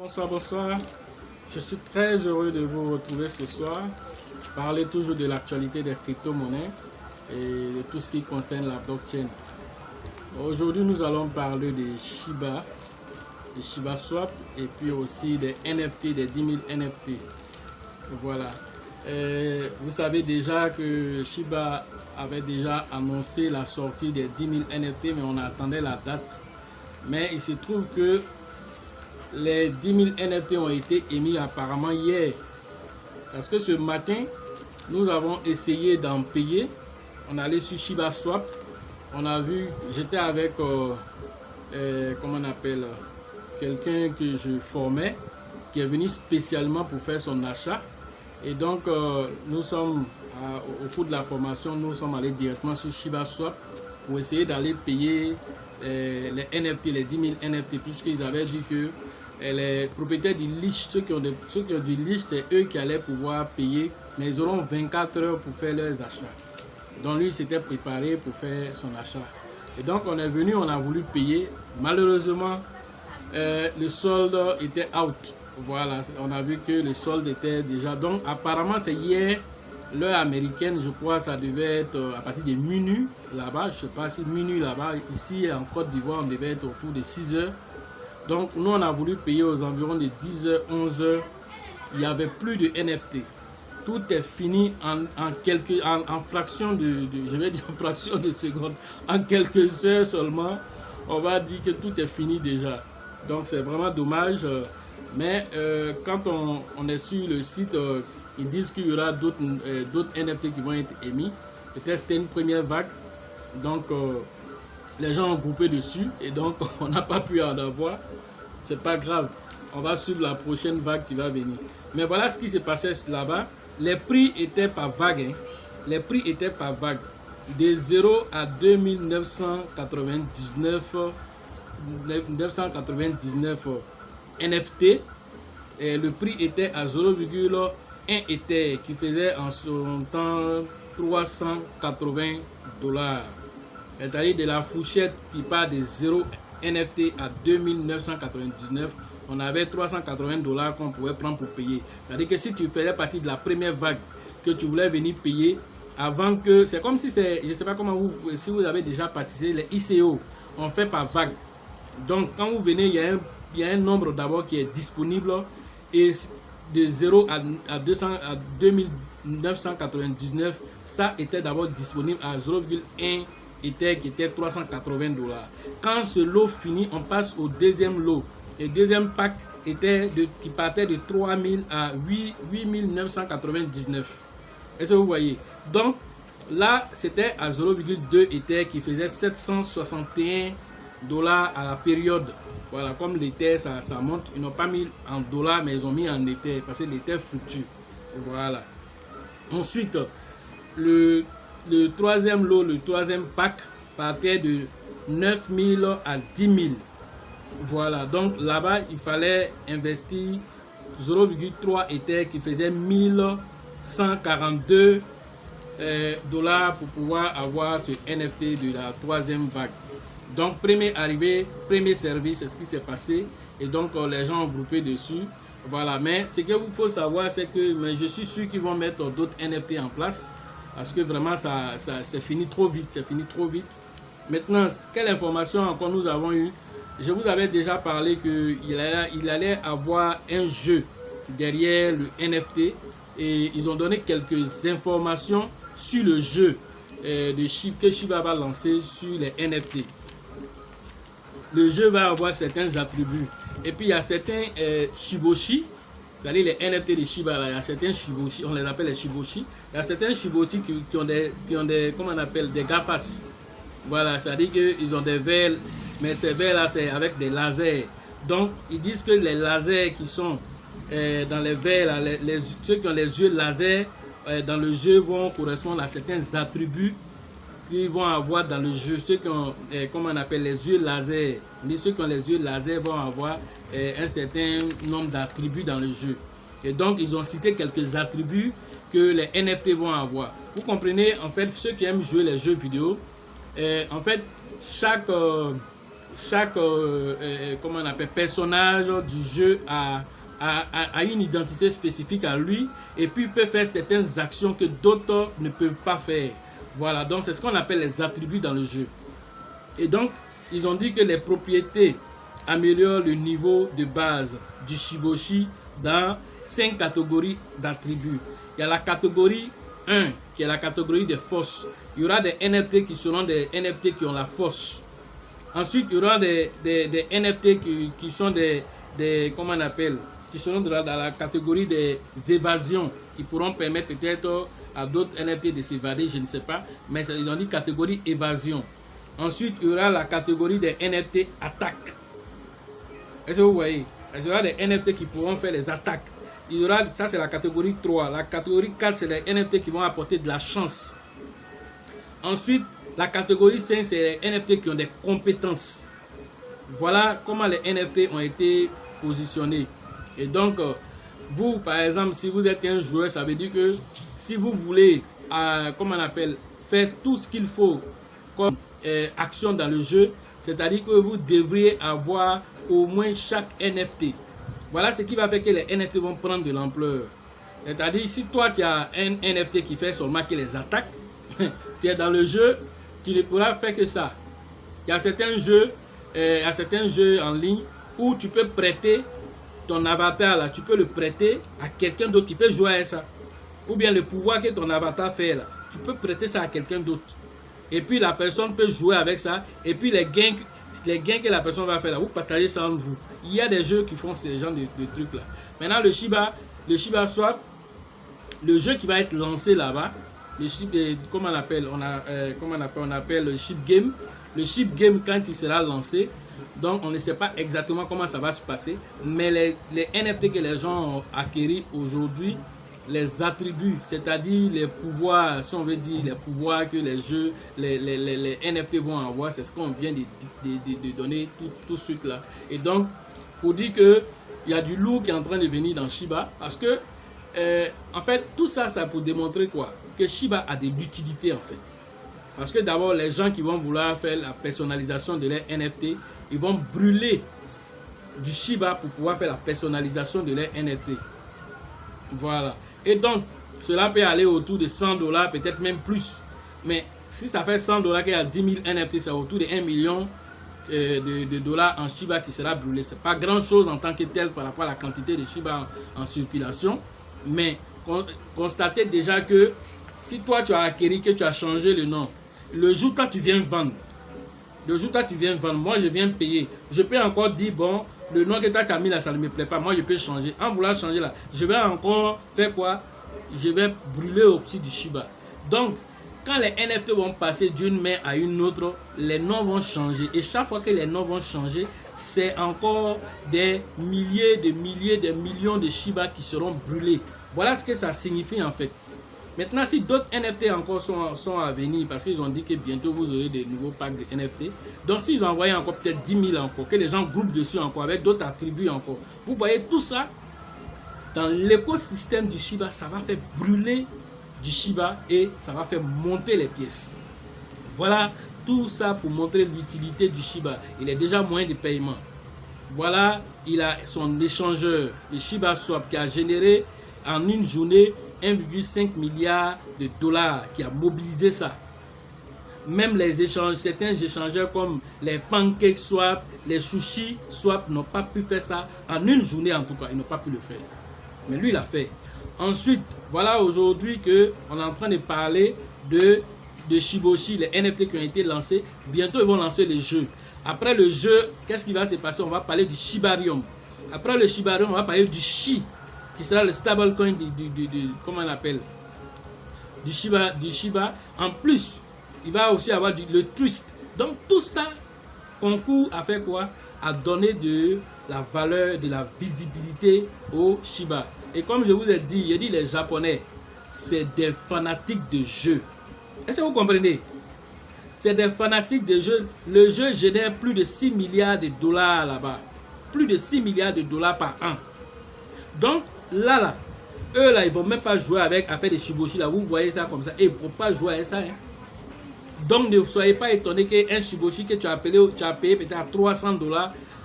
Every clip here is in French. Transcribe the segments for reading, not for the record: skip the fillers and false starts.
Bonsoir, bonsoir. Je suis très heureux de vous retrouver ce soir. Parler toujours de l'actualité des crypto-monnaies et de tout ce qui concerne la blockchain. Aujourd'hui, nous allons parler des Shiba Swap et puis aussi des NFT, des 10 000 NFT. Voilà. Vous savez déjà que Shiba avait déjà annoncé la sortie des 10 000 NFT, mais on attendait la date. Mais il se trouve que les 10 000 NFT ont été émis apparemment hier. Parce que ce matin, nous avons essayé d'en payer. On allait sur Shiba Swap. On a vu, j'étais avec, comment on appelle, quelqu'un que je formais, qui est venu spécialement pour faire son achat. Et donc, nous sommes, au cours de la formation, nous sommes allés directement sur Shiba Swap pour essayer d'aller payer les NFT, les 10 000 NFT, puisqu'ils avaient dit que les propriétaires du leash, ceux qui ont du leash, c'est eux qui allaient pouvoir payer, mais ils auront 24 heures pour faire leurs achats. Donc lui s'était préparé pour faire son achat. Et donc on est venu, on a voulu payer. Malheureusement, le solde était out. Voilà, on a vu que le solde était déjà. Donc apparemment c'est hier, l'heure américaine, je crois ça devait être à partir de minuit là-bas. Je ne sais pas si minuit là-bas. Ici en Côte d'Ivoire, on devait être autour de 6 heures. Donc nous on a voulu payer aux environs de 10h, 11h. Il n'y avait plus de NFT. Tout est fini en fraction je vais dire en fraction de secondes. En quelques heures seulement, on va dire que tout est fini déjà. Donc c'est vraiment dommage. Mais quand on est sur le site, ils disent qu'il y aura d'autres NFT qui vont être émis. Peut-être c'était une première vague. Donc les gens ont groupé dessus et donc on n'a pas pu en avoir. C'est pas grave, on va suivre la prochaine vague qui va venir. Mais voilà ce qui s'est passé là-bas. Les prix étaient par vague. Hein. Les prix étaient par vague. De 0 à 2999 NFT. Et le prix était à 0,1 Ether qui faisait en son temps $380. C'est-à-dire de la fourchette qui part de 0 NFT à 2999, on avait $380 qu'on pouvait prendre pour payer. C'est-à-dire que si tu faisais partie de la première vague que tu voulais venir payer, avant que, c'est comme si c'est, je ne sais pas comment si vous avez déjà participé, les ICO, on fait par vague. Donc quand vous venez, il y a un nombre d'abord qui est disponible et de 0 à 2999, ça était d'abord disponible à 0,1 Ether qui était $380. Quand ce lot finit, on passe au deuxième lot. Le deuxième pack était qui partait de 3000 à 8999. Est-ce que vous voyez? Donc là, c'était à 0,2 Ether qui faisait $761 à la période. Voilà, comme l'Ether, ça monte. Ils n'ont pas mis en dollars, mais ils ont mis en Ether parce que l'Ether fluctue. Voilà. Ensuite, le troisième lot, le troisième pack partait de 9000 à 10 000. Voilà, donc là-bas, il fallait investir 0,3 Ether qui faisait 1142 dollars pour pouvoir avoir ce NFT de la troisième vague. Donc, premier arrivé, premier service, c'est ce qui s'est passé. Et donc, les gens ont groupé dessus. Voilà, mais ce qu'il faut savoir, c'est que je suis sûr qu'ils vont mettre d'autres NFT en place. Parce que vraiment, ça c'est fini trop vite. C'est fini trop vite. Maintenant, quelle information encore nous avons eu? Je vous avais déjà parlé qu'il allait avoir un jeu derrière le NFT. Et ils ont donné quelques informations sur le jeu que Shiba va lancer sur les NFT. Le jeu va avoir certains attributs. Et puis, il y a certains Shiboshi. C'est-à-dire les NFT de Shiba, là, il y a certains Shiboshi, on les appelle les Shiboshi. Il y a certains Shiboshi qui ont des, comment on appelle, des GAFAS. Voilà, c'est-à-dire qu'ils ont des verres, mais ces verres-là, c'est avec des lasers. Donc, ils disent que les lasers qui sont dans les verres, là, ceux qui ont les yeux laser, dans le jeu vont correspondre à certains attributs qu'ils vont avoir dans le jeu. Ceux qui ont, comment on appelle, les yeux laser. Ceux qui ont les yeux laser vont avoir un certain nombre d'attributs dans le jeu. Et donc, ils ont cité quelques attributs que les NFT vont avoir. Vous comprenez, en fait, ceux qui aiment jouer les jeux vidéo, en fait, chaque comment on appelle, personnage du jeu a une identité spécifique à lui et puis il peut faire certaines actions que d'autres ne peuvent pas faire. Voilà, donc c'est ce qu'on appelle les attributs dans le jeu. Et donc, ils ont dit que les propriétés améliorent le niveau de base du Shiboshi dans 5 catégories d'attributs. Il y a la catégorie 1 qui est la catégorie des forces. Il y aura des NFT qui seront des NFT qui ont la force. Ensuite, il y aura des NFT qui sont des comment on appelle, qui seront dans la catégorie des évasions, qui pourront permettre peut-être à d'autres NFT de s'évader, je ne sais pas, mais ils ont dit catégorie évasion. Ensuite, il y aura la catégorie des NFT attaques. Est-ce que vous voyez? Il y aura des NFT qui pourront faire les attaques. Il y aura, ça c'est la catégorie 3. La catégorie 4, c'est les NFT qui vont apporter de la chance. Ensuite, la catégorie 5, c'est les NFT qui ont des compétences. Voilà comment les NFT ont été positionnés. Et donc, vous, par exemple, si vous êtes un joueur, ça veut dire que si vous voulez, comment on appelle, faire tout ce qu'il faut comme action dans le jeu, c'est-à-dire que vous devriez avoir au moins chaque NFT. Voilà ce qui va faire que les NFT vont prendre de l'ampleur. C'est-à-dire, si toi tu as un NFT qui fait seulement que les attaques, tu es dans le jeu, tu ne pourras faire que ça. Il y a certains jeux en ligne où tu peux prêter ton avatar là, tu peux le prêter à quelqu'un d'autre qui peut jouer à ça. Ou bien le pouvoir que ton avatar fait là, tu peux prêter ça à quelqu'un d'autre. Et puis la personne peut jouer avec ça. Et puis les gains que la personne va faire là, vous partagez ça entre vous. Il y a des jeux qui font ce genre de trucs là. Maintenant le Shiba Swap, le jeu qui va être lancé là-bas, comment on appelle, on appelle le Ship Game. Le Ship Game, quand il sera lancé, donc on ne sait pas exactement comment ça va se passer, mais les NFT que les gens ont acquis aujourd'hui, les attributs, c'est-à-dire les pouvoirs, si on veut dire les pouvoirs que les jeux, les NFT vont avoir, c'est ce qu'on vient de donner tout de suite là. Et donc, pour dire que il y a du lourd qui est en train de venir dans Shiba, parce que en fait, tout ça, c'est pour démontrer quoi? Que Shiba a de l'utilité en fait. Parce que d'abord, les gens qui vont vouloir faire la personnalisation de leurs NFT, ils vont brûler du Shiba pour pouvoir faire la personnalisation de leurs NFT. Voilà. Et donc, cela peut aller autour de $100, peut-être même plus. Mais si ça fait $100 qu'il y a 10 000 NFT, c'est autour de 1 million de dollars en Shiba qui sera brûlé. C'est pas grand chose en tant que tel par rapport à la quantité de Shiba en circulation. Mais constatez déjà que si toi tu as acquis, que tu as changé le nom, le jour où tu viens vendre, moi je viens payer, je peux encore dire bon, le nom que toi tu as mis là, ça ne me plaît pas, moi je peux changer. En voulant changer là, je vais encore faire quoi? Je vais brûler au petit du Shiba. Donc, quand les NFT vont passer d'une main à une autre, les noms vont changer. Et chaque fois que les noms vont changer, c'est encore des milliers, des millions de Shiba qui seront brûlés. Voilà ce que ça signifie en fait. Maintenant, si d'autres NFT encore sont à venir, parce qu'ils ont dit que bientôt vous aurez des nouveaux packs de NFT. Donc, s'ils ont envoyé encore peut-être 10 000 encore, que les gens groupent dessus encore, avec d'autres attributs encore. Vous voyez tout ça, dans l'écosystème du Shiba, ça va faire brûler du Shiba et ça va faire monter les pièces. Voilà tout ça pour montrer l'utilité du Shiba. Il est déjà moyen de paiement. Voilà, il a son échangeur, le Shiba Swap, qui a généré en une journée 1,5 milliard de dollars, qui a mobilisé ça. Même les échanges, certains échangeurs comme les Pancake Swap, les Sushi Swap n'ont pas pu faire ça en une journée en tout cas, ils n'ont pas pu le faire. Mais lui, il a fait. Ensuite, voilà aujourd'hui qu'on est en train de parler de Shiboshi, les NFT qui ont été lancés. Bientôt, ils vont lancer les jeux. Après le jeu, qu'est-ce qui va se passer? On va parler du Shibarium. Après le Shibarium, on va parler du Shi, qui sera le stablecoin comment on appelle, du Shiba. En plus, il va aussi avoir le Twist. Donc tout ça concourt à faire quoi? À donner de la valeur, de la visibilité au Shiba. Et comme je vous ai dit, j'ai dit les Japonais, c'est des fanatiques de jeux. Est-ce que vous comprenez? C'est des fanatiques de jeux. Le jeu génère plus de 6 milliards de dollars là-bas. Plus de 6 milliards de dollars par an. Donc, là, eux, là, ils ne vont même pas jouer avec, à faire des Shiboshi, là. Vous voyez ça comme ça. Et ils ne vont pas jouer avec ça. Hein. Donc ne soyez pas étonné qu'un Shiboshi que tu as payé peut-être à $300,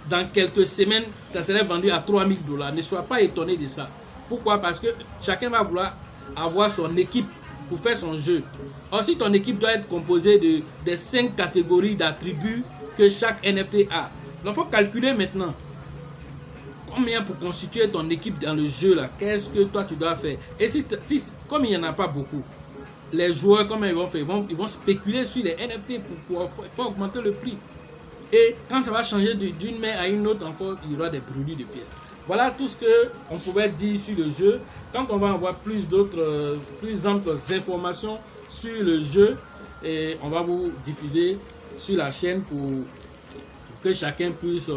dans quelques semaines, ça serait vendu à $3000. Ne sois pas étonné de ça. Pourquoi? Parce que chacun va vouloir avoir son équipe pour faire son jeu. Or, si ton équipe doit être composée des 5 catégories d'attributs que chaque NFT a, donc il faut calculer maintenant combien pour constituer ton équipe dans le jeu là. Qu'est-ce que toi tu dois faire? Et si comme il n'y en a pas beaucoup, les joueurs, comment ils vont faire? Ils vont spéculer sur les NFT pour augmenter le prix. Et quand ça va changer d'une main à une autre encore, il y aura des brûlures de pièces. Voilà tout ce qu'on pouvait dire sur le jeu. Quand on va avoir plus amples informations sur le jeu, et on va vous diffuser sur la chaîne pour que chacun puisse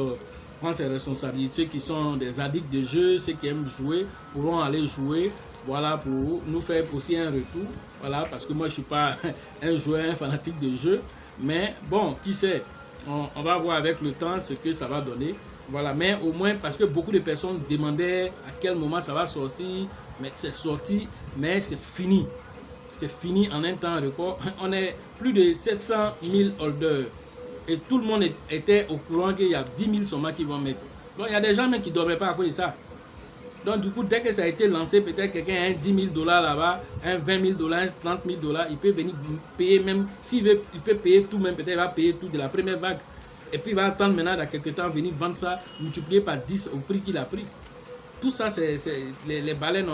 prendre ses responsabilités. Ceux qui sont des addicts de jeu, ceux qui aiment jouer, pourront aller jouer. Voilà, pour nous faire aussi un retour. Voilà, parce que moi je ne suis pas un joueur, un fanatique de jeu. Mais bon, qui sait, on va voir avec le temps ce que ça va donner. Voilà, mais au moins parce que beaucoup de personnes demandaient à quel moment ça va sortir. Mais c'est sorti, mais c'est fini. C'est fini en un temps record. On est plus de 700 000 holders. Et tout le monde était au courant qu'il y a 10 000 sommas qui vont mettre. Donc il y a des gens même qui ne dormaient pas à cause de ça. Donc du coup, dès que ça a été lancé, peut-être quelqu'un a un $10 000 là-bas, un $20 000, un $30 000, il peut venir payer même, s'il veut, il peut payer tout même, peut-être il va payer tout de la première vague. Et puis il va attendre maintenant, dans quelques temps, venir vendre ça, multiplié par 10 au prix qu'il a pris. Tout ça, c'est les baleines,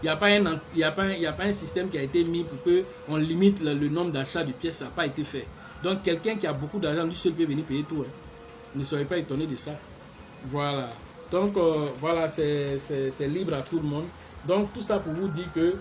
il n'y a pas un système qui a été mis pour qu'on limite le nombre d'achats de pièces, ça n'a pas été fait. Donc quelqu'un qui a beaucoup d'argent, lui seul peut venir payer tout. Hein. Ne soyez pas étonné de ça. Voilà. Donc voilà, c'est libre à tout le monde. Donc tout ça pour vous dire que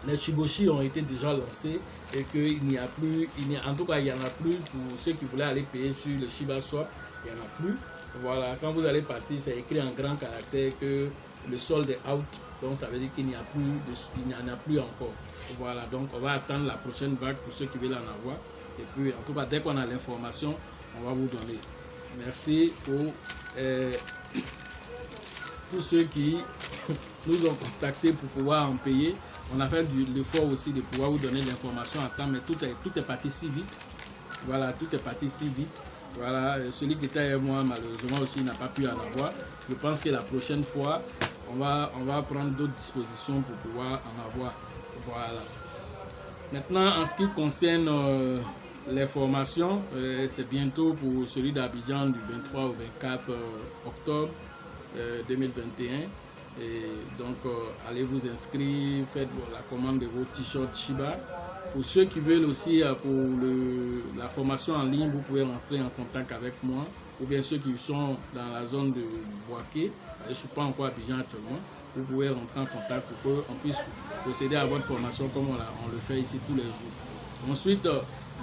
les Shiboshi ont été déjà lancés et qu'il n'y a plus, en tout cas il n'y en a plus pour ceux qui voulaient aller payer sur le Shiba Swap, il n'y en a plus. Voilà, quand vous allez partir, c'est écrit en grand caractère que le solde est out, donc ça veut dire qu'il n'y en a plus encore. Voilà, donc on va attendre la prochaine vague pour ceux qui veulent en avoir. Et puis en tout cas, dès qu'on a l'information, on va vous donner. Merci pour tous ceux qui nous ont contactés pour pouvoir en payer. On a fait l'effort aussi de pouvoir vous donner l'information à temps, mais tout est parti si vite. Voilà, tout est parti si vite. Voilà, celui qui était avec moi, malheureusement aussi, n'a pas pu en avoir. Je pense que la prochaine fois, on va prendre d'autres dispositions pour pouvoir en avoir. Voilà. Maintenant, en ce qui concerne les formations, c'est bientôt pour celui d'Abidjan du 23 au 24 octobre 2021. Et donc, allez vous inscrire, faites la commande de vos t-shirts Shiba. Pour ceux qui veulent aussi pour la formation en ligne, vous pouvez rentrer en contact avec moi. Ou bien ceux qui sont dans la zone de Boaké, je ne suis pas encore à Abidjan actuellement, vous pouvez rentrer en contact pour qu'on puisse procéder à votre formation comme on le fait ici tous les jours. Ensuite,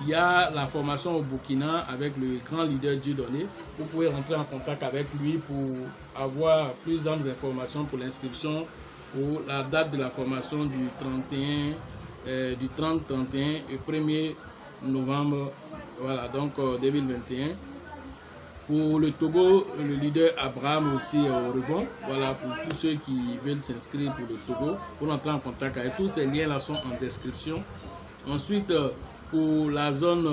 il y a la formation au Burkina avec le grand leader Dieudonné. Vous pouvez rentrer en contact avec lui pour avoir plus d'informations pour l'inscription pour la date de la formation du 30, 31 et 1er novembre, voilà, donc 2021. Pour le Togo, le leader Abraham aussi au rebond. Voilà, pour tous ceux qui veulent s'inscrire pour le Togo, pour entrer en contact avec tous ces liens là sont en description. Ensuite, pour la zone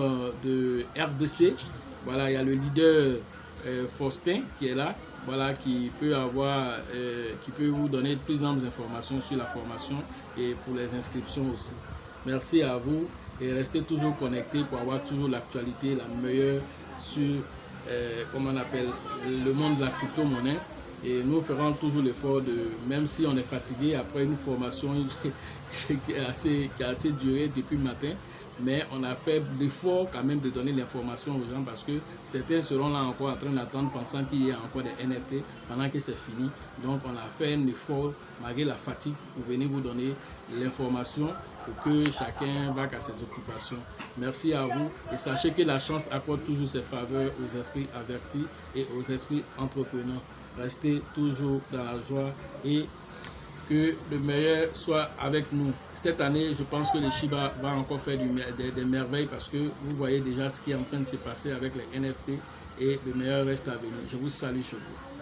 de RDC, voilà, il y a le leader Faustin qui est là, voilà, qui peut vous donner plus d'informations sur la formation et pour les inscriptions aussi. Merci à vous et restez toujours connectés pour avoir toujours l'actualité la meilleure sur comment on appelle le monde de la crypto-monnaie. Et nous ferons toujours l'effort même si on est fatigué après une formation qui a assez duré depuis le matin, mais on a fait l'effort quand même de donner l'information aux gens parce que certains seront là encore en train d'attendre pensant qu'il y a encore des NFT pendant que c'est fini. Donc on a fait un effort malgré la fatigue pour venir vous donner l'information pour que chacun vaque à ses occupations. Merci à vous et sachez que la chance accorde toujours ses faveurs aux esprits avertis et aux esprits entrepreneurs. Restez toujours dans la joie et que le meilleur soit avec nous. Cette année, je pense que le Shiba va encore faire des merveilles parce que vous voyez déjà ce qui est en train de se passer avec les NFT et le meilleur reste à venir. Je vous salue chez vous.